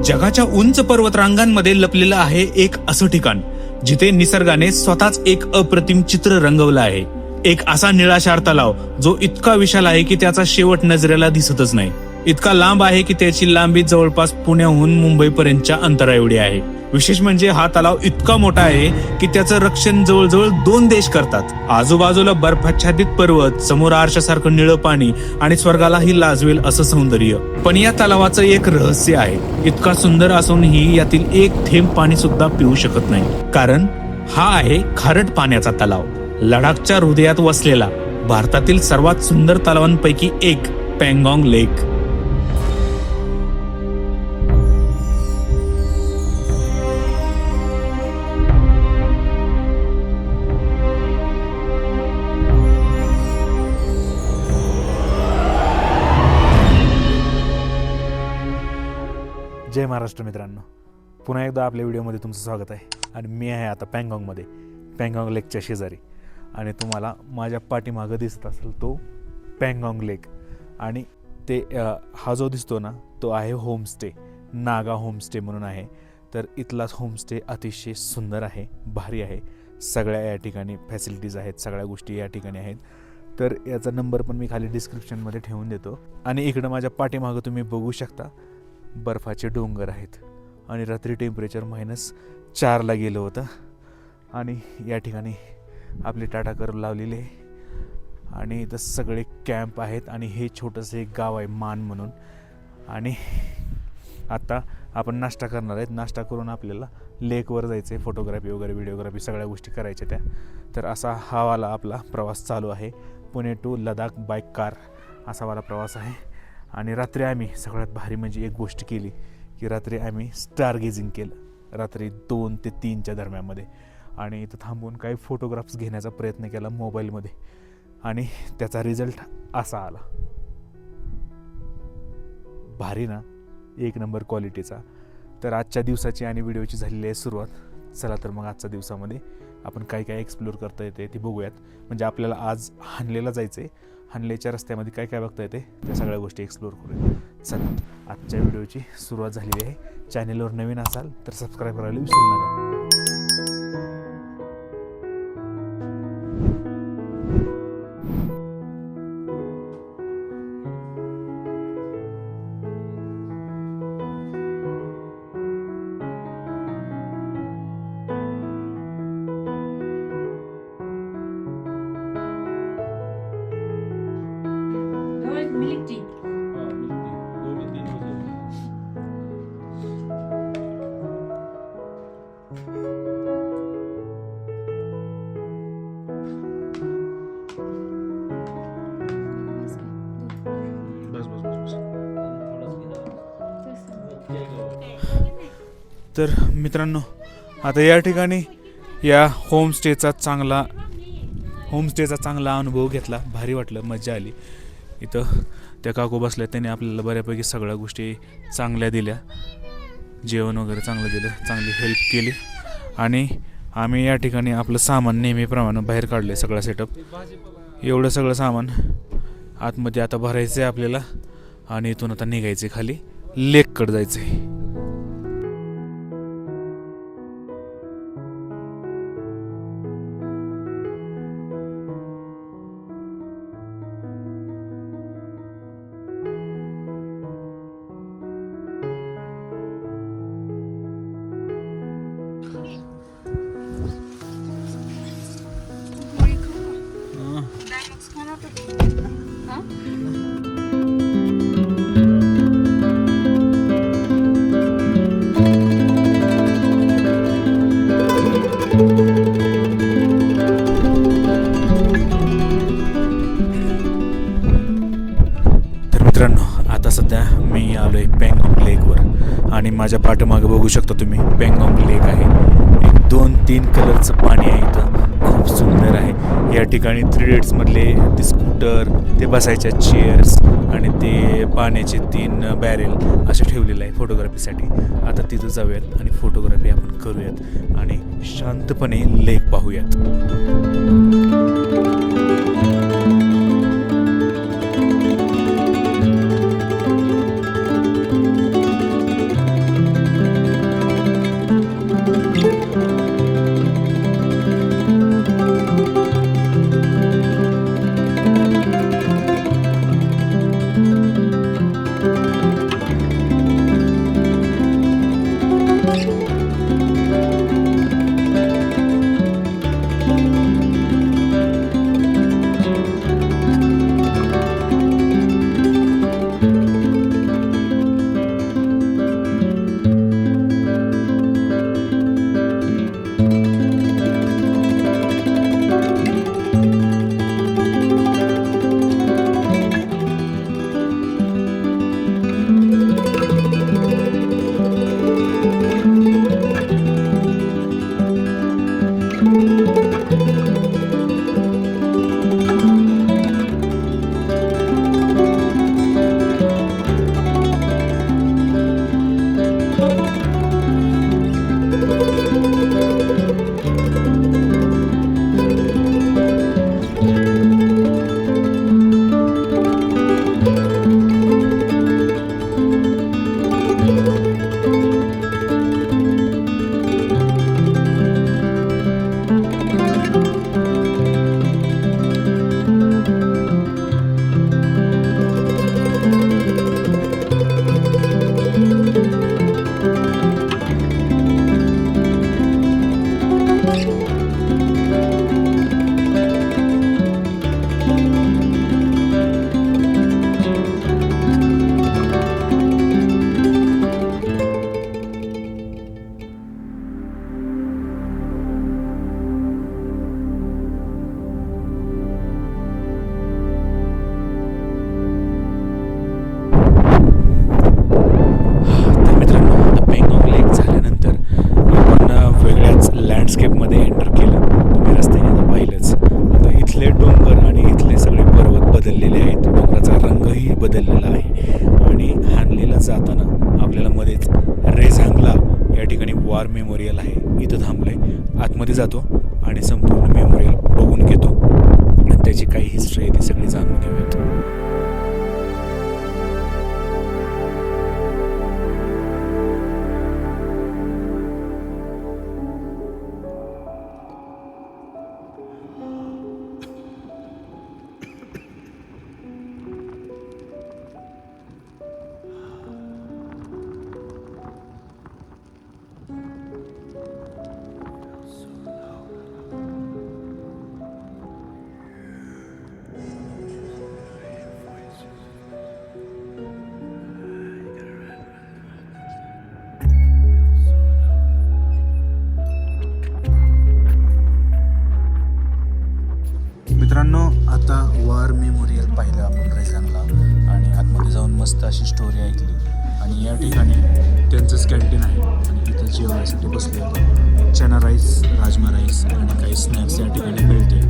जगाच्या उंच पर्वतरांगांमध्ये लपलेलं आहे एक असं ठिकाण जिथे निसर्गाने स्वतःच एक अप्रतिम चित्र रंगवलं आहे. एक असा निळाशार तलाव जो इतका विशाल आहे की त्याचा शेवट नजरेला दिसतच नाही. इतका लांब आहे की त्याची लांबी जवळपास पुण्याहून मुंबईपर्यंतच्या अंतरा एवढी आहे. विशेष म्हणजे हा तलाव इतका मोठा आहे की त्याचं रक्षण जवळजवळ 2 देश करतात. आजूबाजूला बर्फाच्छादित पर्वत, समोर आरशासारखं निळं पाणी आणि स्वर्गालाही लाजवेल असं सौंदर्य. पण या तलावाचं एक रहस्य आहे. इतका सुंदर असूनही यातील एक थेंब पाणी सुद्धा पिऊ शकत नाही, कारण हा आहे खारट पाण्याचा तलाव. लडाखच्या हृदयात वसलेला भारतातील सर्वात सुंदर तलावांपैकी एक पँगॉंग लेक. जय महाराष्ट्र मित्रांनो, पुन्हा एकदा आपल्या व्हिडिओमध्ये तुमचं स्वागत आहे. आणि मी आहे आता पँगॉंगमध्ये, पँगॉंग लेकच्या शेजारी. आणि तुम्हाला माझ्या पाठीमागं दिसत असेल तो पँगॉंग लेक. आणि ते हा जो दिसतो ना तो आहे होमस्टे, नागा होमस्टे म्हणून आहे. तर इथलाच होमस्टे अतिशय सुंदर आहे, भारी आहे. सगळ्या या ठिकाणी फॅसिलिटीज आहेत, सगळ्या गोष्टी या ठिकाणी आहेत. तर याचा नंबर पण मी खाली डिस्क्रिप्शनमध्ये ठेवून देतो. आणि इकडं माझ्या पाठीमागं तुम्ही बघू शकता बर्फाचे डोंगर आहेत. आणि रात्री टेम्परेचर -4ला गेलं होतं. आणि या ठिकाणी आपले टाटा कर्व लावलेले आहे. आणि इथं सगळे कॅम्प आहेत. आणि हे छोटंसं एक गाव आहे मान म्हणून. आणि आता आपण नाश्ता करणार आहेत. नाश्ता करून आपल्याला लेकवर जायचं आहे. फोटोग्राफी वगैरे, व्हिडिओग्राफी सगळ्या गोष्टी करायच्या त्या. तर असा हा वाला आपला प्रवास चालू आहे. Pune to Ladakh by car असा वाला प्रवास आहे. आणि रात्री आम्ही सगळ्यात भारी म्हणजे एक गोष्ट केली की रात्री आम्ही स्टार गेजिंग केलं रात्री 2 ते 3च्या दरम्यानमध्ये. आणि इथं थांबून काही फोटोग्राफ्स घेण्याचा प्रयत्न केला मोबाईलमध्ये. आणि त्याचा रिझल्ट असा आला. भारी ना, 1 नंबर क्वालिटीचा. तर आजच्या दिवसाची आणि व्हिडिओची झालेली आहे सुरुवात. चला तर मग आजच्या दिवसामध्ये आपण काय काय एक्सप्लोअर करता येते ते बघूयात. म्हणजे आपल्याला आज हानलेला जायचं आहे. हानलेच्या रस्त्यामध्ये काय काय बघता येते त्या सगळ्या गोष्टी एक्सप्लोअर करूया. चला, आजच्या व्हिडिओची सुरुवात झालेली आहे. चॅनेलवर नवीन असाल तर सबस्क्राईब करायला विसरू नका. तर मित्रांनो, आता या ठिकाणी या होमस्टेचा चांगला अनुभव घेतला. भारी वाटलं, मजा आली. इथं त्या काकू बसल्या, त्याने आपल्याला बऱ्यापैकी सगळ्या गोष्टी चांगल्या दिल्या. जेवण वगैरे चांगलं दिलं, चांगली हेल्प केली. आणि आम्ही या ठिकाणी आपलं सामान नेहमीप्रमाणे बाहेर काढलं आहे. सगळं सेटअप, एवढं सगळं सामान आतमध्ये आता भरायचं आहे आपल्याला. आणि इथून आता निघायचं आहे, खाली लेककडे जायचं आहे. मित्रांनो, आता सध्या मी आलो आहे पँगॉंग लेकवर. आणि माझ्या पाठीमागं बघू शकता तुम्ही पँगॉंग लेक आहे. एक 2-3 कलरचं पाणी आहे इथं, खूप सुंदर आहे. या ठिकाणी 3 इडियट्समधले ते स्कूटर, ते बसायच्या चेअर्स आणि ते पाण्याचे 3 बॅरेल असे ठेवलेलं आहे फोटोग्राफीसाठी. आता तिथं जाऊयात आणि फोटोग्राफी आपण करूयात आणि शांतपणे लेक पाहूयात. बदललेला आहे. आणि हानलेला जाताना आपल्याला मध्येच रेझांगला या ठिकाणी वॉर मेमोरियल आहे, इथं थांबलोय. आतमध्ये जातो आणि संपूर्ण मेमोरियल बघून घेतो आणि त्याची काही हिस्ट्री आहे ती सगळी जाणून घेऊयात. मित्रांनो, आता वॉर मेमोरियल पाहिलं आपण रेझांगला आणि आतमध्ये जाऊन मस्त अशी स्टोरी ऐकली. आणि या ठिकाणी त्यांचंच कॅन्टीन आहे आणि इथं जेवणासाठी बसले होते. चना राईस, राजमा राईस आणि काही स्नॅक्स या ठिकाणी मिळते.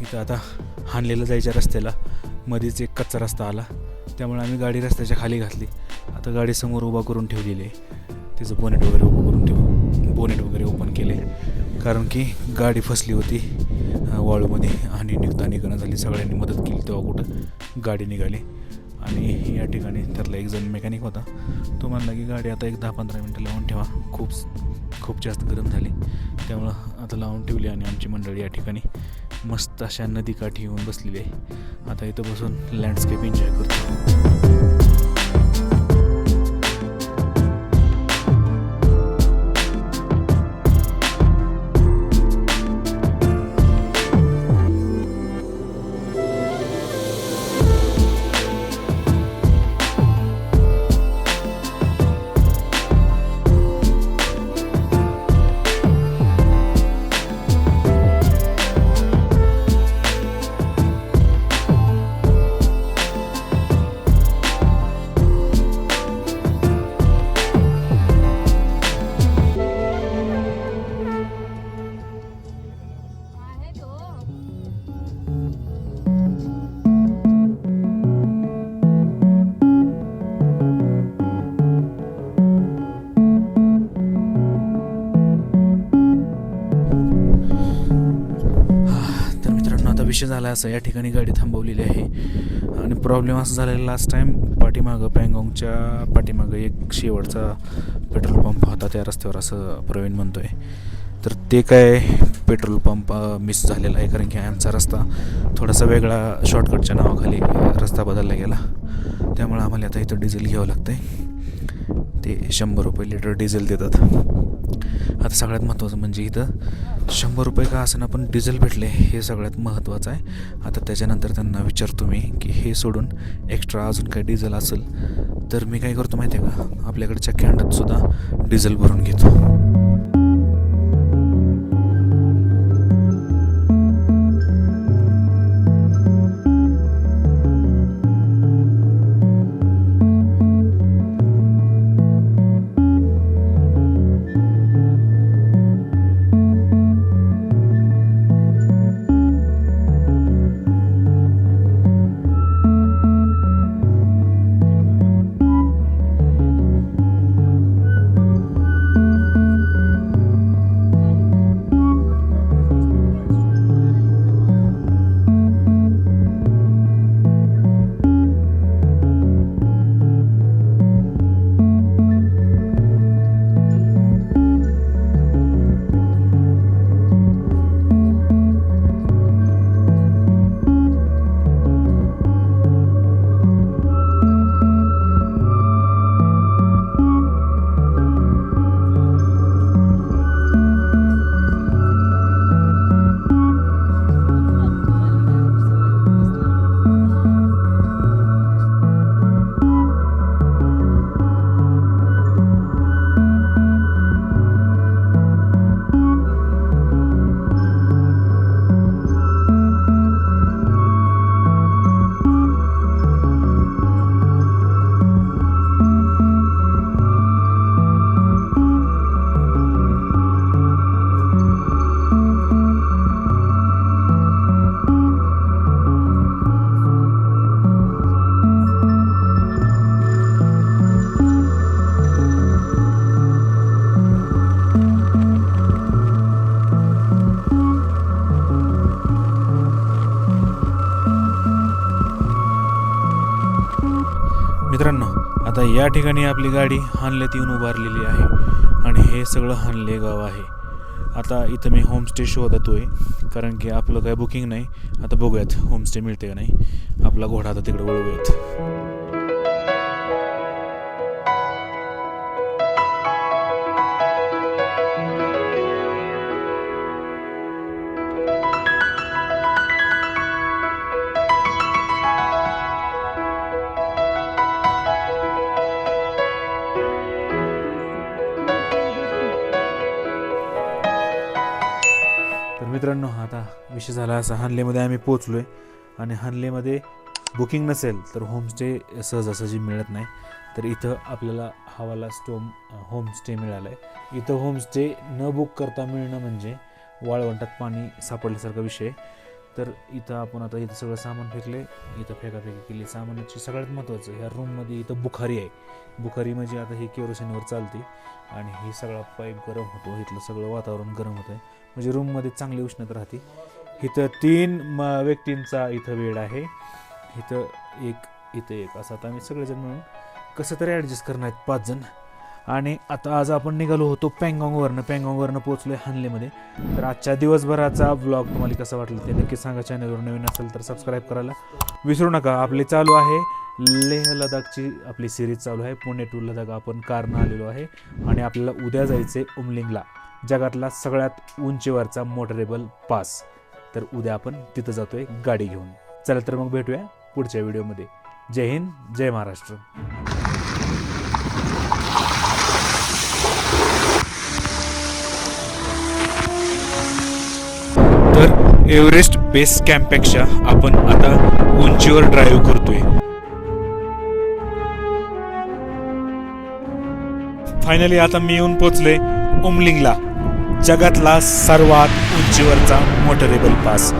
इथं आता हानलेला जायच्या रस्त्याला मध्येच एक कच्चा रस्ता आला, त्यामुळे आम्ही गाडी रस्त्याच्या खाली घातली. आता गाडी समोर उभा करून ठेवलेली आहे, तिचं बोनेट वगैरे ओपन केले, कारण की गाडी फसली होती वाळूमध्ये आणि निघणं झाली. सगळ्यांनी मदत केली तेव्हा कुठं गाडी निघाली. आणि या ठिकाणी त्यातला एक जण मेकॅनिक होता, तो म्हणला की गाडी आता एक 10-15 मिनटं लावून ठेवा, खूप जास्त गरम झाली. त्यामुळं आता लावून ठेवली आणि आमची मंडळी या ठिकाणी मस्त अशा नदीकाठी येऊन बसलेली आहे. आता इथं बसून लँडस्केप एन्जॉय करतो. तर मित्रांनो, आता विषय झाला असा, या ठिकाणी गाडी थांबवलेली आहे आणि प्रॉब्लेम असा झालेला, लास्ट टाईम पाठीमागं पँगॉंगच्या पाठीमागं एक शेवटचा पेट्रोल पंप होता त्या रस्त्यावर, असं प्रवीण म्हणतोय. तर ते काय पेट्रोल पंप मिस झालेला आहे, कारण की आमचा रस्ता थोडासा वेगळा शॉर्टकटच्या नावाखाली रस्ता बदलला गेला. त्यामुळे आम्हाला आता इथं डिझेल घ्यावं लागतं आहे. ते 100 रुपये लिटर डिझेल देतात. आता सगळ्यात महत्त्वाचं म्हणजे इथं 100 रुपये का असं ना पण डिझेल भेटले, हे सगळ्यात महत्त्वाचं आहे. आता त्याच्यानंतर त्यांना विचारतो मी की हे सोडून एक्स्ट्रा अजून काही डिझेल असेल तर मी काय करतो माहिती आहे का, आपल्याकडच्या कॅन्डातसुद्धा डिझेल भरून घेतो. मित्रांनो, आता या ठिकाणी आपली गाडी हानलेत येऊन उभारलेली आहे आणि हे सगळं हानले गाव आहे. आता इथं मी होमस्टे शोधतो आहे, कारण की आपलं काय बुकिंग नाही. आता बघूयात होमस्टे मिळते का नाही. आपला घोडा आता तिकडे वळवूयात. मित्रांनो, आता विषय झाला असा, हानलेमध्ये आम्ही पोचलो आहे आणि हानलेमध्ये बुकिंग नसेल तर होमस्टे सहजासहजी मिळत नाही. तर इथं आपल्याला हवाला होमस्टे मिळाला आहे. इथं होमस्टे न बुक करता मिळणं म्हणजे वाळवंटात पाणी सापडल्यासारखा विषय. तर इथं आपण आता इथं सगळं सामान फेकले, इथं फेकाफेकी केली सामानाची. सगळ्यात महत्त्वाचं, ह्या रूममध्ये इथं बुखारी आहे. बुखारी म्हणजे आता ही केरोसिनवर चालते आणि ही सगळा पाईप गरम होतो, इथलं सगळं वातावरण गरम होतं आहे, म्हणजे रूममध्ये चांगली उष्णता राहते. इथं 3 व्यक्तींचा इथं बेड आहे, इथं एक असं. आता आम्ही सगळेजण मिळून कसं तरी ॲडजस्ट करणार आहेत 5 जण. आणि आता आज आपण निघालो होतो पँगॉंगवरनं पोचलो आहे हानलेमध्ये. तर आजच्या दिवसभराचा व्लॉग तुम्हाला कसा वाटला ते नक्की सांगा. चॅनलवर नवीन असेल तर सबस्क्राईब करायला विसरू नका. आपले चालू आहे लेह लडाखची आपली सिरीज चालू आहे. पुणे टू लडाख आपण कारनं आलेलो आहे आणि आपल्याला उद्या जायचे उमलिंगला, जगातला सगळ्यात उंचीवरचा मोटरेबल पास. तर उद्या आपण तिथं जातोय गाडी घेऊन. चला तर मग भेटूया पुढच्या व्हिडिओमध्ये. जय हिंद, जय महाराष्ट्र. तर एव्हरेस्ट बेस कॅम्पपेक्षा आपण आता उंचीवर ड्राईव्ह करतोय. फायनली आता मी येऊन पोचले उमलिंगला, जगातला सर्वात उंचीवरचा मोटरेबल पास.